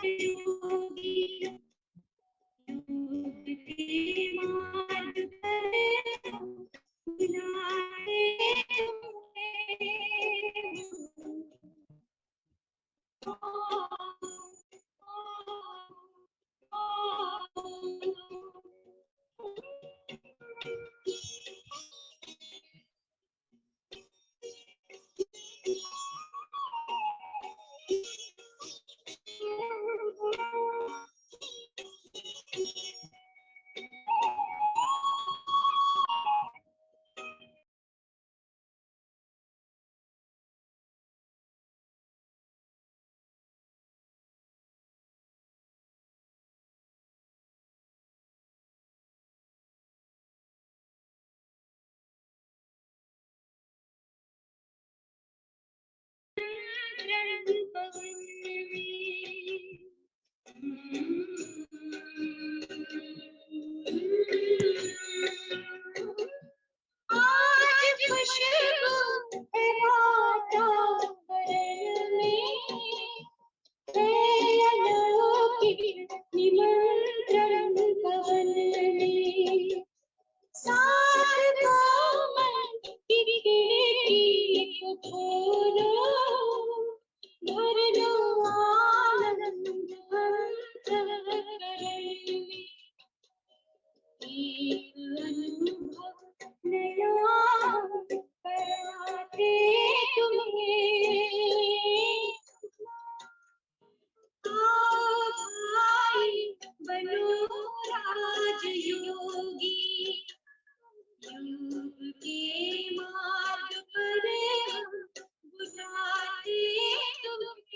योगी योग के मार्ग पर बुलाते आज खुशबू है वातावरण में, है अलौकिक निमंत्रण पवन में। सारदा मन की खिड़की को खोलो, भर लो आनंद अंतरण में। एक अनुभव नया कराते तुम्हें, आओ भाई बनो राजयोगी, योग के मार्ग पर हम बुलाते तुम्हें।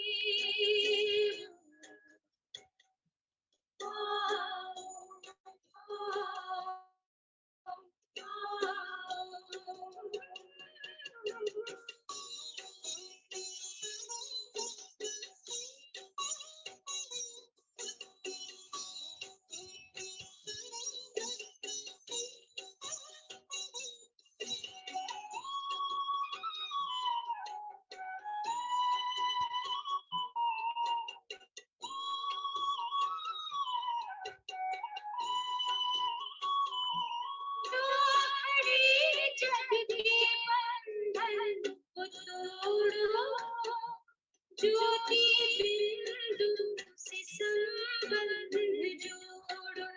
ज्योति बिंदु से संबंध जोड़ो।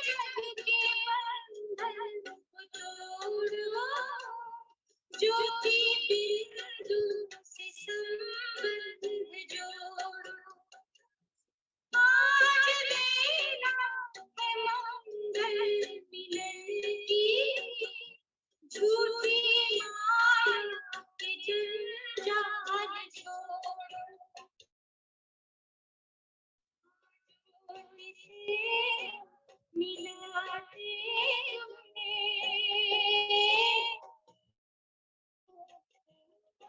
जग के बंधन को तोड़ो, ज्योति बिंदु से संबंध जोड़ो। आज लेना है मंगल मिलन की, झूठी माया के जंजाल छोड़ो। मिलाते तुमने,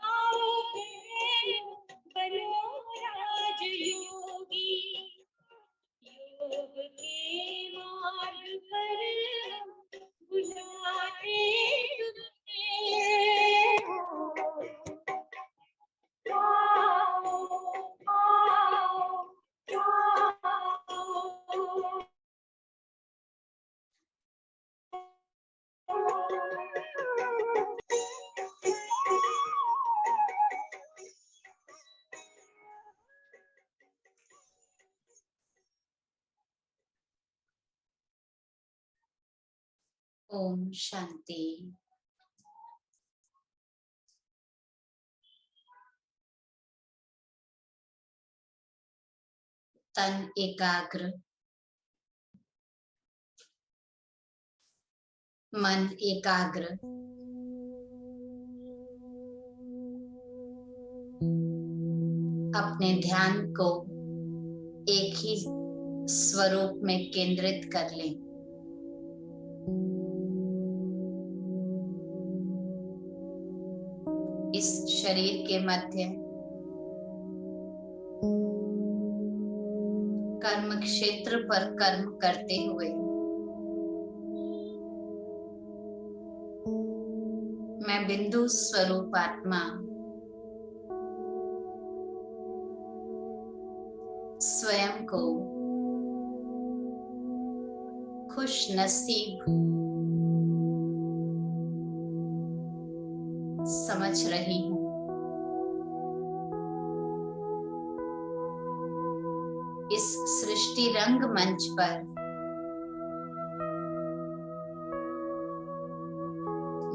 आओ बनो राजयोगी, योग के मार्ग पर हम बुलाते तुम्हें। आओ आओ ओम शांति। तन एकाग्र, मन एकाग्र, अपने ध्यान को एक ही स्वरूप में केंद्रित कर लें। इस शरीर के मध्य कर्म क्षेत्र पर कर्म करते हुए मैं बिंदु स्वरूप आत्मा स्वयं को खुश नसीब समझ रही हूँ। इस सृष्टि रंग मंच पर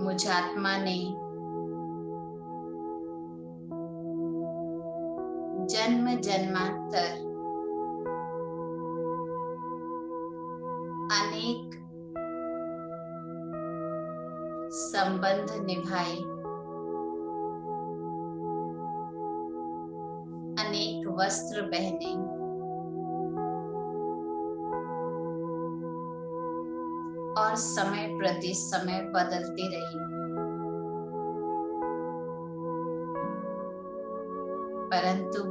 मुझ आत्मा ने जन्म जन्मांतर अनेक संबंध निभाए, अनेक वस्त्र पहने, और समय प्रति समय बदलती रही, परंतु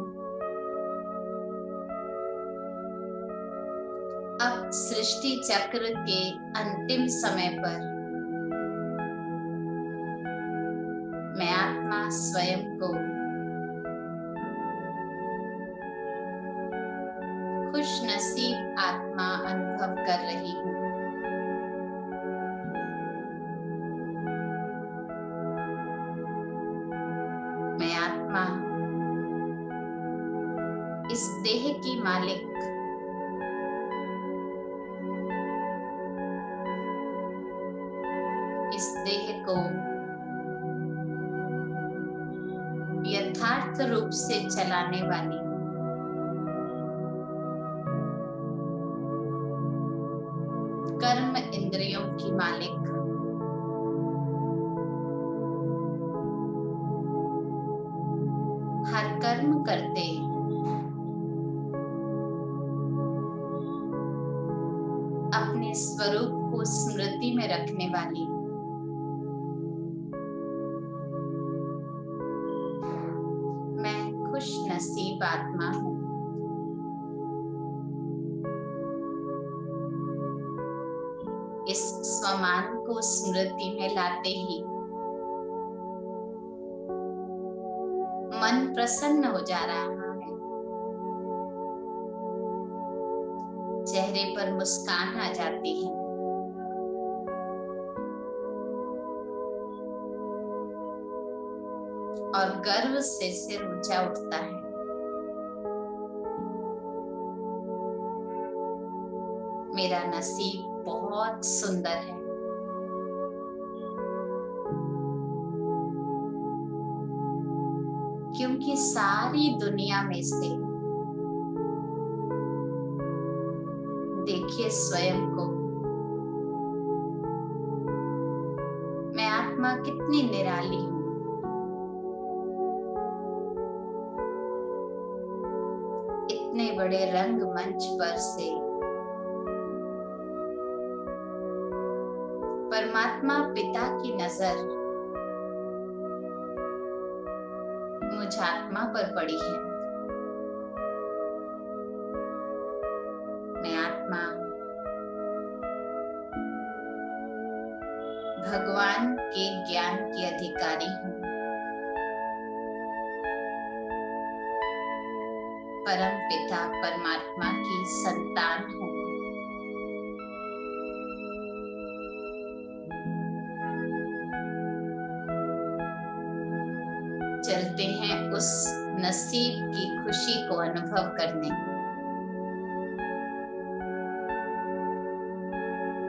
अब सृष्टि चक्र के अंतिम समय पर मैं आत्मा स्वयं को खुश नसीब आत्मा अनुभव कर रही हूँ। मैं आत्मा इस देह की मालिक इस देह को यथार्थ रूप से चलाने वाली कर्म इंद्रियों की मालिक हर कर्म करते अपने स्वरूप को स्मृति में रखने वाली मैं खुश नसीब आत्मा हूँ। इस स्वमान को स्मृति में लाते ही मन प्रसन्न हो जा रहा है, चेहरे पर मुस्कान आ जाती है, और गर्व से सिर ऊंचा उठता है। मेरा नसीब बहुत सुंदर है। क्योंकि सारी दुनिया में से देखिए स्वयं को, मैं आत्मा कितनी निराली हूँ। इतने बड़े रंग मंच पर से परमात्मा पिता की नजर मुझ आत्मा पर पड़ी है। मैं आत्मा भगवान के ज्ञान की अधिकारी हूँ। परम पिता परमात्मा की संतान हूँ। चलते हैं उस नसीब की खुशी को अनुभव करने,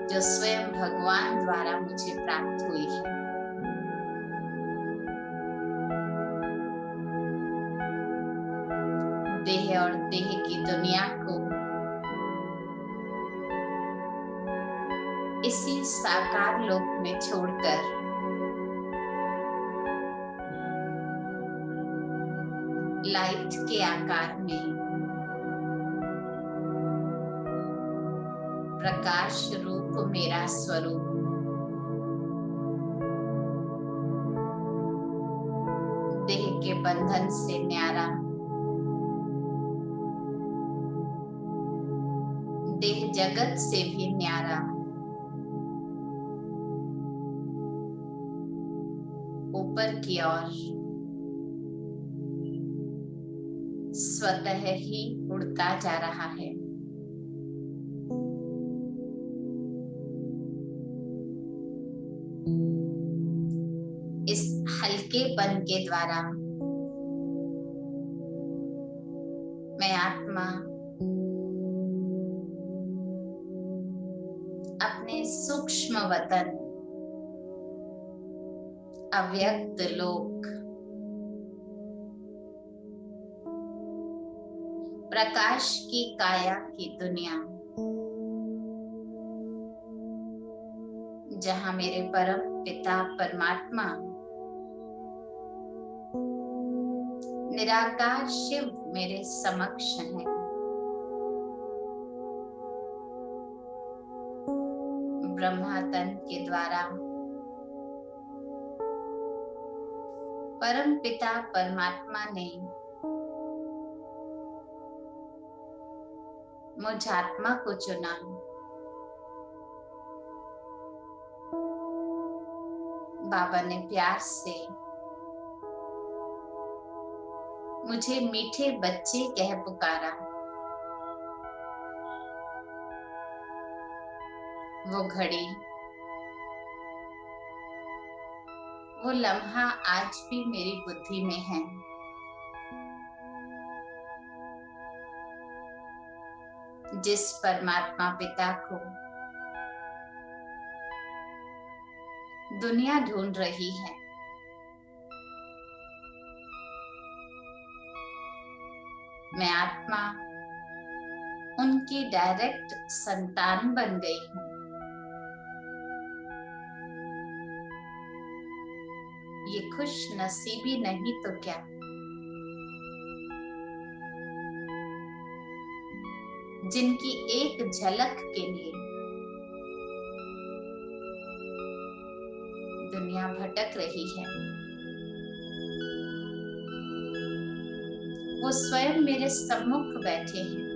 जो स्वयं भगवान द्वारा मुझे प्राप्त हुई है। देह और देह की दुनिया को इसी साकार लोक में छोड़कर लाइट के आकार में प्रकाश रूप मेरा स्वरूप देह के बंधन से न्यारा, देह जगत से भी न्यारा, ऊपर की ओर स्वतः ही उड़ता जा रहा है। इस हल्केपन के द्वारा मैं आत्मा अपने सूक्ष्म वतन अव्यक्त लोक प्रकाश की काया की दुनिया, जहां मेरे परम पिता परमात्मा निराकार शिव मेरे समक्ष है, ब्रह्मा तन के द्वारा परम पिता परमात्मा ने मुझ आत्मा को चुना। बाबा ने प्यार से मुझे मीठे बच्चे कह पुकारा। वो घड़ी, वो लम्हा आज भी मेरी बुद्धि में है। जिस परमात्मा पिता को दुनिया ढूंढ रही है, मैं आत्मा उनकी डायरेक्ट संतान बन गई हूँ। ये खुश नसीबी नहीं तो क्या। जिनकी एक झलक के लिए दुनिया भटक रही है, वो स्वयं मेरे सम्मुख बैठे हैं।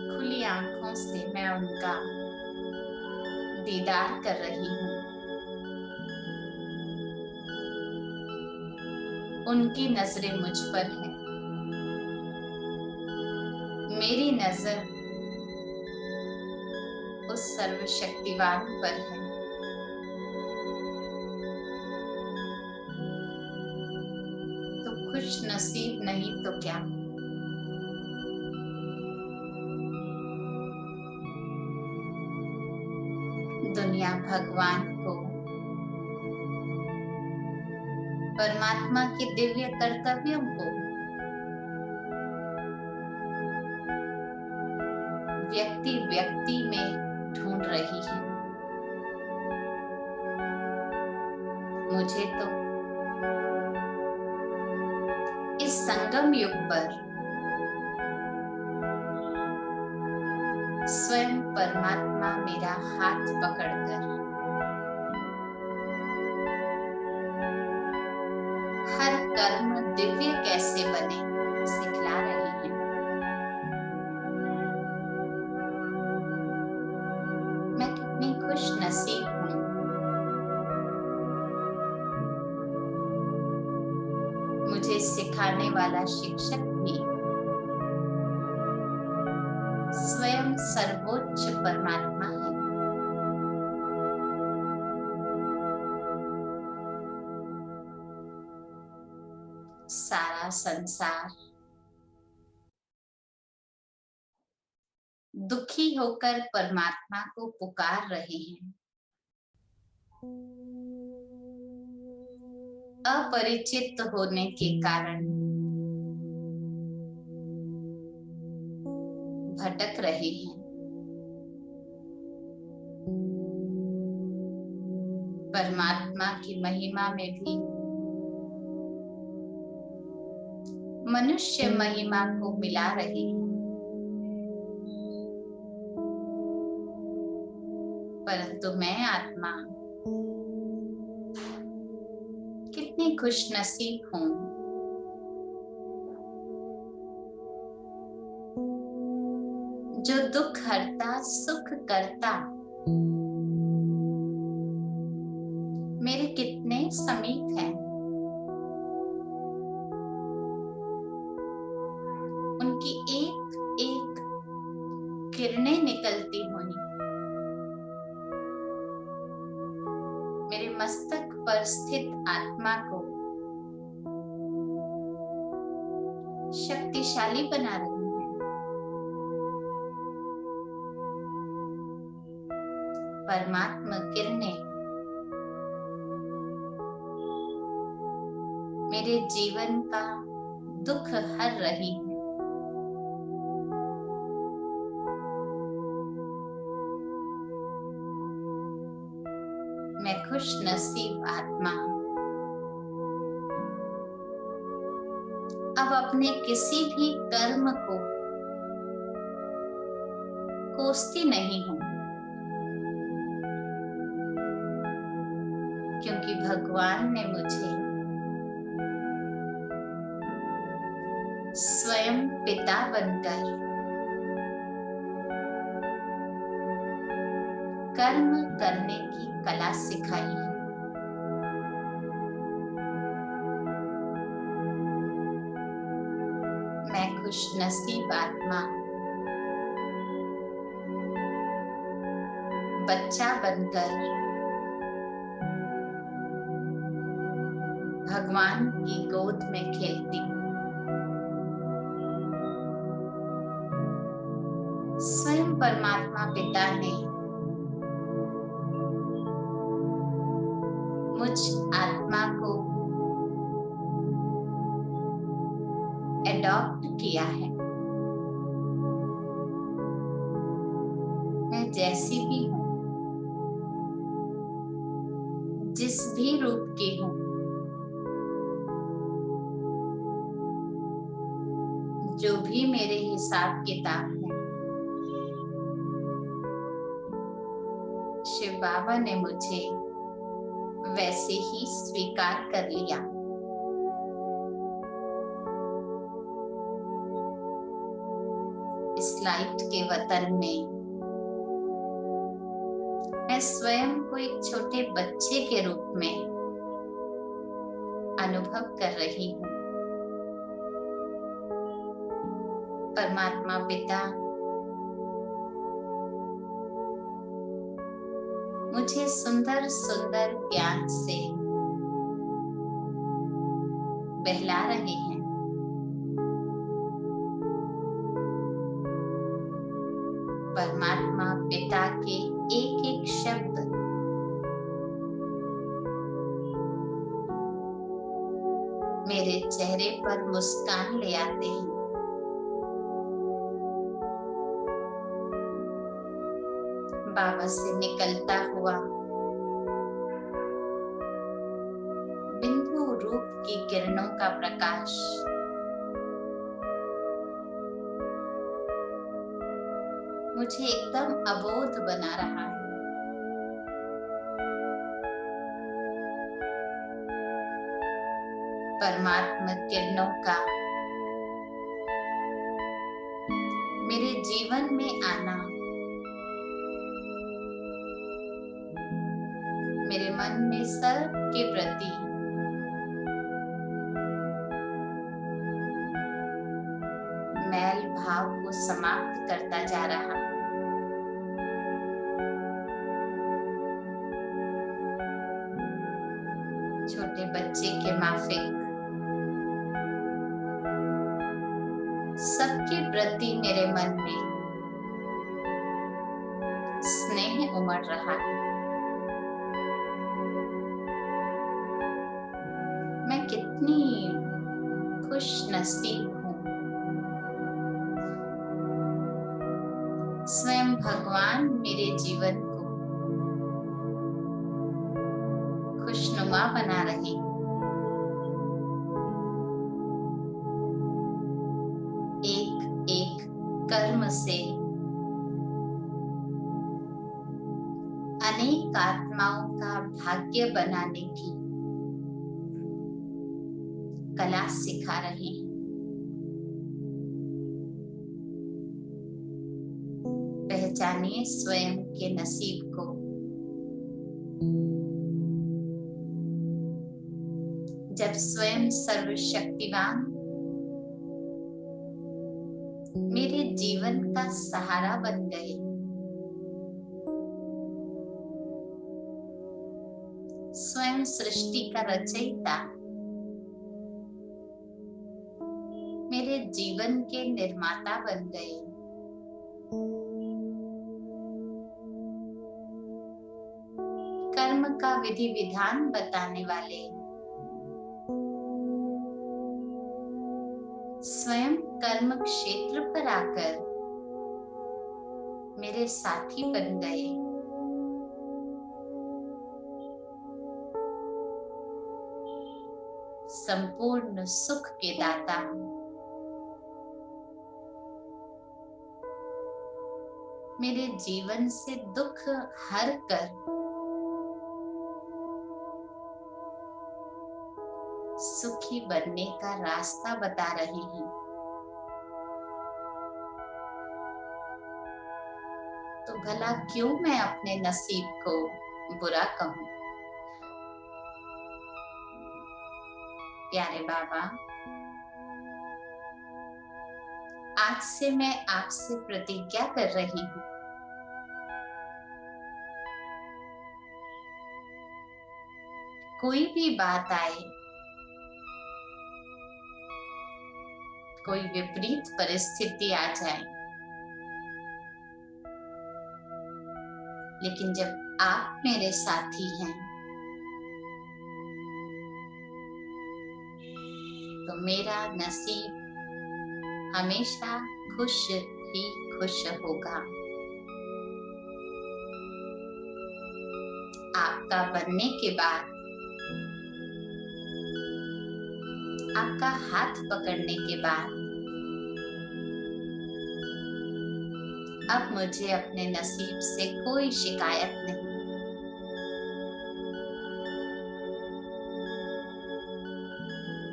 खुली आंखों से मैं उनका दीदार कर रही हूँ। उनकी नजरें मुझ पर हैं, मेरी नजर उस सर्वशक्तिवान पर है। तो खुश नसीब नहीं तो क्या। दुनिया भगवान को, परमात्मा के दिव्य कर्तव्यों को व्यक्ति व्यक्ति में ढूंढ रही है। मुझे तो इस संगम युग पर स्वयं परमात्मा मेरा हाथ पकड़कर हर कर्म दिव्य कैसे बने सिखला रही है। मैं कितनी खुश नसीब हूँ। मुझे सिखाने वाला शिक्षक भी स्वयं सर्वोच्च परमात्मा है। सारा संसार दुखी होकर परमात्मा को पुकार रहे हैं। अपरिचित होने के कारण भटक रहे हैं। परमात्मा की महिमा में भी मनुष्य महिमा को मिला रहे हैं। परंतु मैं आत्मा कितनी खुश नसीब हूँ। जो दुख हरता सुख करता समीप हैं। उनकी एक एक किरणें निकलती हुई मेरे मस्तक पर स्थित आत्मा को शक्तिशाली बना रही हैं। परमात्मा किरणें मेरे जीवन का दुख हर रही है। मैं खुश नसीब आत्मा अब अपने किसी भी कर्म को कोसती नहीं हूं, क्योंकि भगवान ने मुझे स्वयं पिता बनकर कर्म करने की कला सिखाई है। मैं खुश नसीब आत्मा बच्चा बनकर भगवान की गोद में खेलती हूँ। स्वयं परमात्मा पिता ने मुझ आत्मा को एडॉप्ट किया है। मैं जैसी भी हूँ, जिस भी रूप की हूँ, जो भी मेरे हिसाब किताब है, शिव बाबा ने मुझे वैसे ही स्वीकार कर लिया। इस लाइट के वतन में मैं स्वयं को एक छोटे बच्चे के रूप में अनुभव कर रही हूँ। परमात्मा पिता मुझे सुंदर सुंदर ज्ञान से बहला रहे हैं। परमात्मा पिता के एक एक शब्द मेरे चेहरे पर मुस्कान ले आते हैं। बाबा से निकलता हुआ बिंदु रूप की किरणों का प्रकाश मुझे एकदम अबोध बना रहा है। परमात्मा किरणों का मेरे जीवन में आना मेरे मन में सर्व के प्रति मैल भाव को समाप्त करता जा रहा है। छोटे बच्चे के माफिक सबके प्रति मेरे मन में स्नेह उमड़ रहा है। मैं कितनी खुश नसीब हूँ। स्वयं भगवान मेरे जीवन को खुशनुमा बना रहे। एक एक कर्म से अनेक आत्माओं का भाग्य बनाने की कला सिखा रहे हैं। पहचानिए स्वयं के नसीब को। स्वयं सर्वशक्तिवान मेरे जीवन का सहारा बन गए। स्वयं सृष्टि का रचयिता मेरे जीवन के निर्माता बन गए। कर्म का विधि विधान बताने वाले स्वयं कर्म क्षेत्र पर आकर मेरे साथी बन गए। संपूर्ण सुख के दाता मेरे जीवन से दुख हर कर सुखी बनने का रास्ता बता रहे हैं। तो भला क्यों मैं अपने नसीब को बुरा कहूं? प्यारे बाबा, आज से मैं आपसे प्रतिज्ञा कर रही हूं, कोई भी बात आए, कोई विपरीत परिस्थिति आ जाए, लेकिन जब आप मेरे साथी हैं तो मेरा नसीब हमेशा खुश ही खुश होगा। आपका बनने के बाद, आपका हाथ पकड़ने के बाद अब मुझे अपने नसीब से कोई शिकायत नहीं।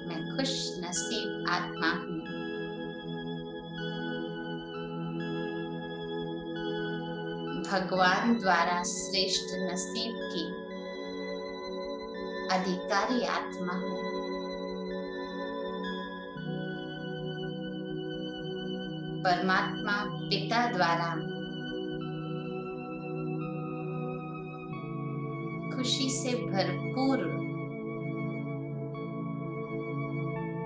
मैं खुश नसीब आत्मा हूँ। भगवान द्वारा श्रेष्ठ नसीब की अधिकारी आत्मा हूँ। परमात्मा पिता द्वारा खुशी से भरपूर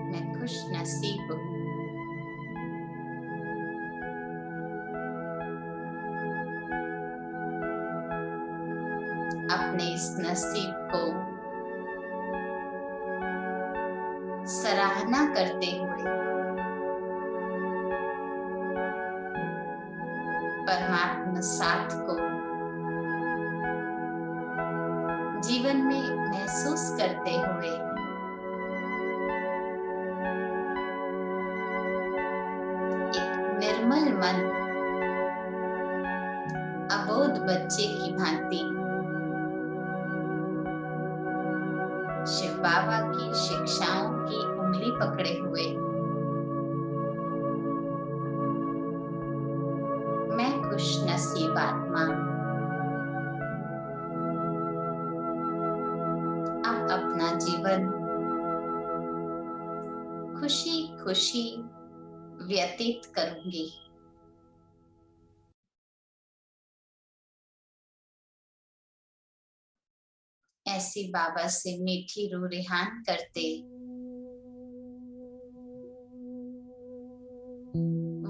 मैं खुश नसीब हूँ। अपने इस नसीब को सराहना करते हुए परमात्मा साथ को जीवन में महसूस करते हुए एक निर्मल मन अबोध बच्चे की भांति शिव बाबा की शिक्षाओं की उंगली पकड़े हुए मैं खुश नसीब आत्मा अब अपना जीवन खुशी खुशी व्यतीत करूंगी। ऐसी बाबा से मीठी रूह रिहान करते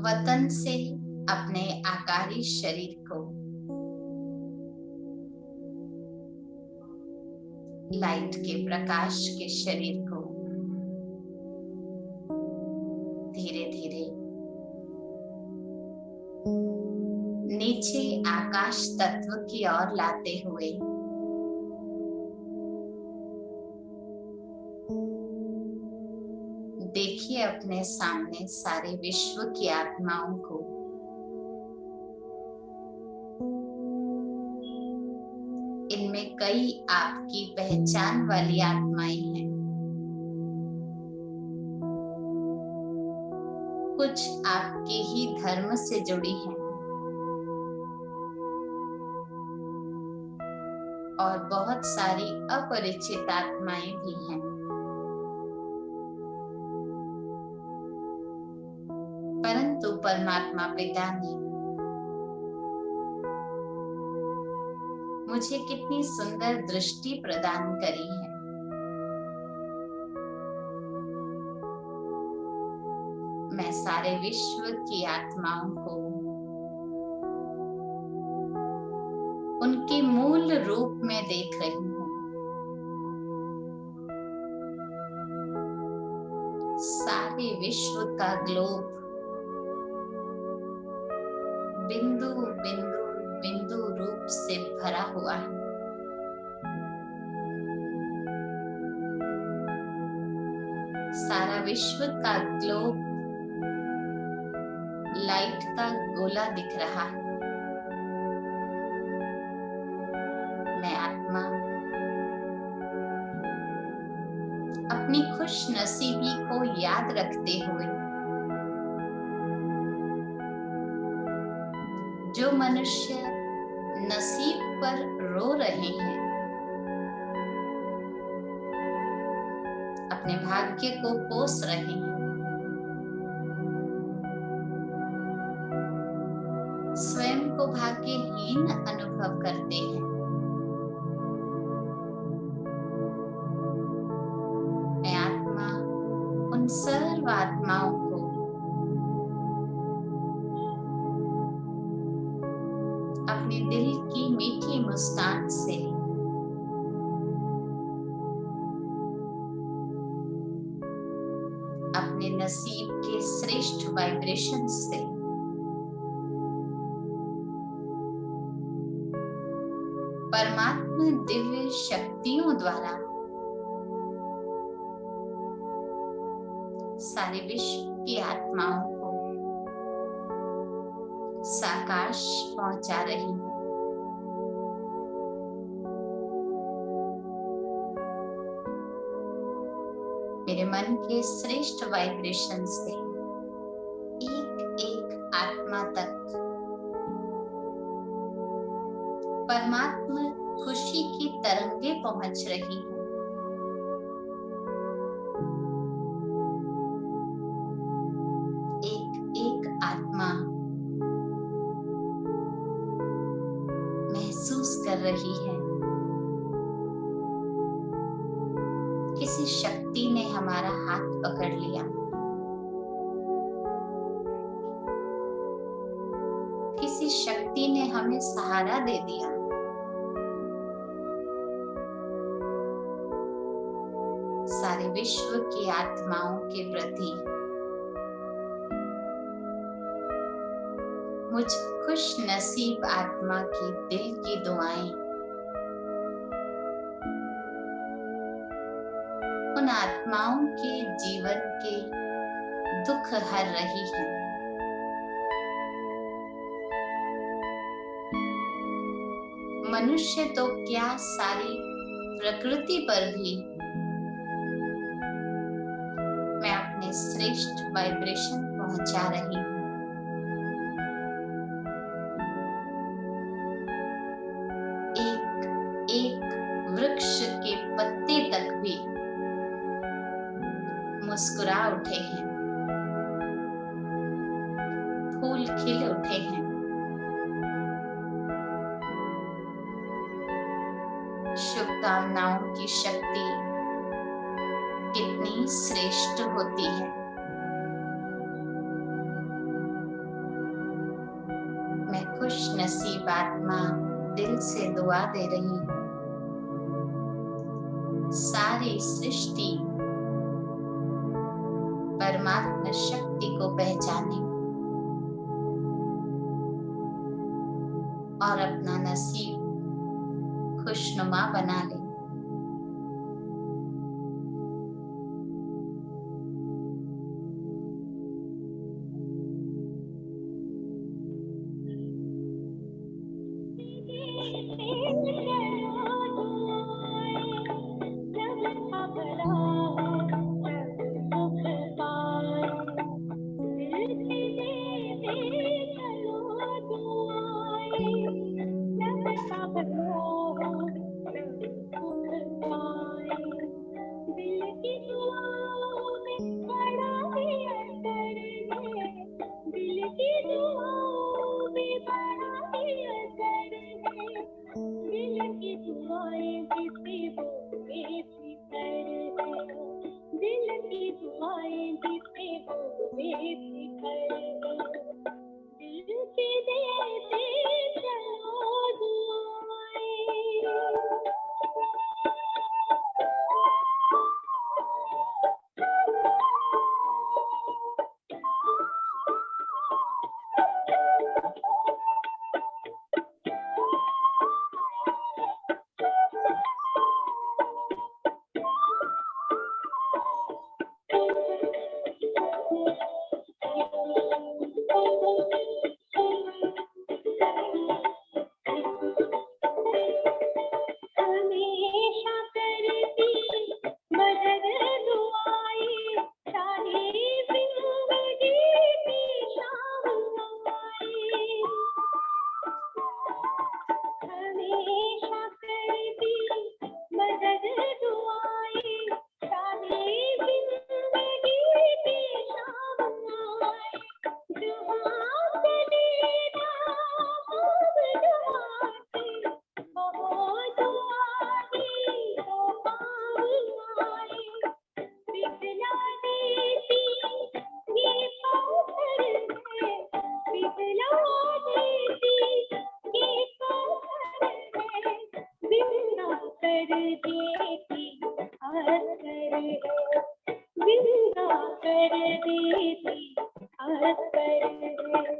वतन से अपने आकारी शरीर को लाइट के प्रकाश के शरीर को धीरे धीरे नीचे आकाश तत्व की ओर लाते हुए देखिए अपने सामने सारे विश्व की आत्माओं को इनमें कई आपकी पहचान वाली आत्माएं हैं, कुछ आपके ही धर्म से जुड़ी हैं और बहुत सारी अपरिचित आत्माएं भी हैं। परंतु परमात्मा पिता ने मुझे कितनी सुंदर दृष्टि प्रदान करी है। मैं सारे विश्व की आत्माओं को उनके मूल रूप में देख रही हूँ। सारे विश्व का ग्लोब बिंदु बिंदु बिंदु रूप से भरा हुआ है। सारा विश्व का ग्लोब लाइट का गोला दिख रहा है। मैं आत्मा अपनी खुश नसीबी को याद रखते हुए जो मनुष्य नसीब पर रो रहे हैं, अपने भाग्य को कोस रहे हैं, स्वयं को भाग्यहीन अनुभव करते हैं, मैं आत्मा उन सर्व आत्माओं को अपने दिल की मीठी मुस्कान से अपने नसीब के श्रेष्ठ वाइब्रेशन से परमात्मा दिव्य शक्तियों द्वारा सारे विश्व की आत्माओं को साकाश पहुंचा रही हूं। मेरे मन के श्रेष्ठ वाइब्रेशन से एक एक आत्मा तक परमात्मा खुशी की तरंगे पहुंच रही है। एक एक आत्मा महसूस कर रही है किसी शक्ति ने हमारा हाथ पकड़ लिया, किसी शक्ति ने हमें सहारा दे दिया। सारे विश्व की आत्माओं के प्रति मुझ खुश नसीब आत्मा की दिल की दुआएं उन आत्माओं के जीवन के दुख हर रही है। मनुष्य तो क्या, सारी प्रकृति पर भी मैं अपने श्रेष्ठ वाइब्रेशन पहुंचा रही हूँ। एक एक वृक्ष के पत्ते तक भी मुस्कुरा उठे हैं, फूल खिल उठे हैं। शुभकामनाओं की शक्ति कितनी श्रेष्ठ होती है। मैं खुश नसीब आत्मा दिल से दुआ दे रही हूँ। सारी सृष्टि परमात्मा शक्ति को पहचाने और अपना नसीब खुशनुमा बना ले। दुआएं जिसे वो बेफिक्र है, दिल की दुआएं जिसे वो बेफिक्र है, दिल के देते चलो दुआएं। हमेशा करती मदद दुआएं, चाहे जिंदगी की शाम आए। हमेशा करती मदद दुआएं, चाहे जिंदगी की शाम आए। दुआ करेगा खूब दुआ से, बहुत दुआएं तो काम आए। पिघला देती ये पत्थर है, पिघला देती ये पत्थर है, जिंदा कर देती अत्थर है, जिंदा कर देती अत्थर है।